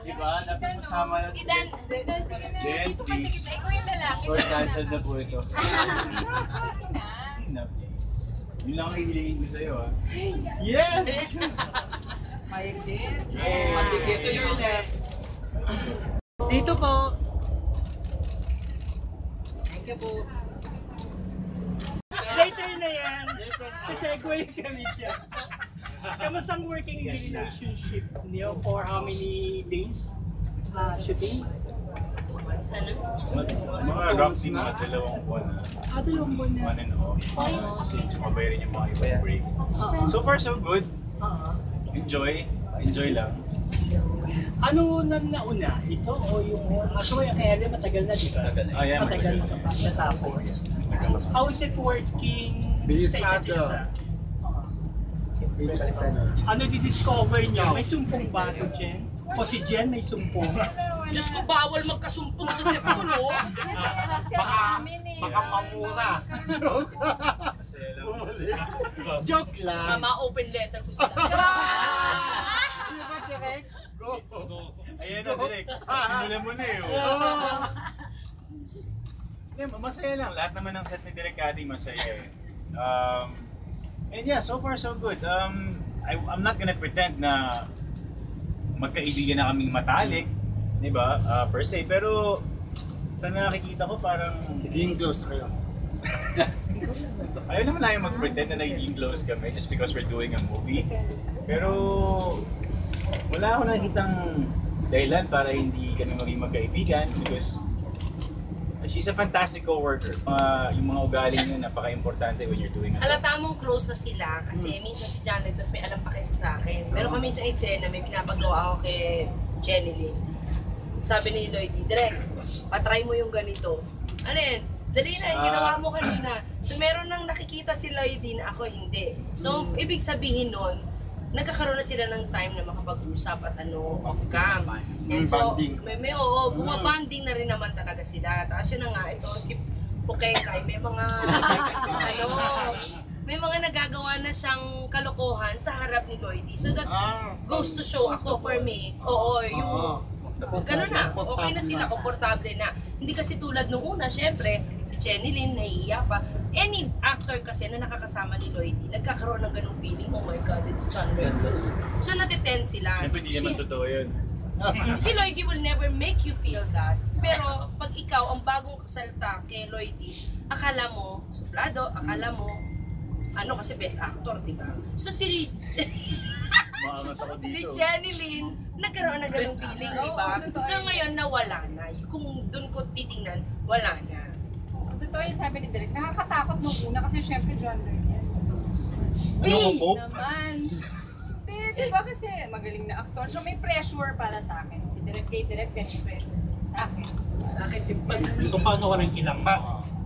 Diba? Dapat masama na si Idan, sige na. Jen, Dito kasi please. kita, ikaw yung lalaki. Short answer na po ito. Sige na. Na, please. Yun lang ang hihilingin ko sa'yo, ha? Yes! Mayag din. Yes! Sige, to your left. Dito po. Thank you po. Later na yan. Segue kami siya. Kamusta ang working relationship niyo for how many days? Shooting? 2 months na no? Mga Roxy, mga dalawang buwan na. Dalawang buwan na. On and off. Since mabayarin yung mga ibang break. So far, so good. Enjoy. Enjoy lang. Ano na nauna? Ito o yung... Actually, kaya rin matagal na, di ba? Ayan, Matagal na natapos. How is it working? Bilis sa isa't ata. isa? Bilis ano. Ano di-discover niyo? May sumpong ba ito, Jen? O si Jen may sumpong? Diyos ko, bawal magkasumpong sa set ko, no? Baka mamura. Joke. Masaya lang. Bumalik. Joke lang. Mama, open letter ko sila. Di ba, direct? Go. Ayan na, direct. Simulan mo na eh. Masaya lang. Lahat naman ng set ni Direk Cathy masaya eh. And yeah, so far so good. I'm not gonna pretend na magkaibigan na kaming matalik, di ba? Per se. Pero sa nakikita ko parang Naging close na kayo. ayaw naman namin mag-pretend na nagiging close kami just because we're doing a movie. Pero wala ako nakikitang dahilan para hindi kami maging magkaibigan because she's a fantastic co-worker. Yung mga ugali niya napaka-importante when you're doing a Halata mong close na sila kasi minsan si Janet mas may alam pa kaysa sa akin. Pero kami sa eksena, may pinapagawa ako kay Jenny Lynn. Sabi ni Lloydie, Direk, patry mo yung ganito. Alin? Dali na, yung ginawa mo kanina. So meron nang nakikita si Lloydie na ako hindi. So ibig sabihin nun, nagkakaroon na sila ng time na makapag-usap at off-cam. And so, Bonding. bumabanding na rin naman talaga sila. Tapos yun na nga, ito si Pukekay, may mga, may mga nagagawa na siyang kalokohan sa harap ni Lloydie. So that goes to show ako for me, yung gano'n na, okay na sila, komportable na. Hindi kasi tulad nung una, syempre, si Jenny Lynn, nahihiya pa. Any actor kasi na nakakasama ni Lloydie, nagkakaroon ng ganung feeling, oh my God, it's John Lloyd. So natiten sila. Siyempre hindi naman totoo yun. Si Lloydie will never make you feel that. Pero pag ikaw, ang bagong kasalta kay Lloydie, akala mo, suplado, akala mo, kasi best actor, di ba? So si Maangat ako Si dito. Jenny Lynn, nagkaroon ng ganung feeling, di ba? So ngayon, nawala na. Kung doon ko titingnan, wala na. Totoo yung sabi ni Derek, nakakatakot nung una kasi syempre John Lloyd yan. Ano ko? Naman. Di ba kasi magaling na actor. So may pressure para sa akin. Si Derek kay Derek din may pressure din sa akin. Sa akin, din pala. So paano ka nang ilang?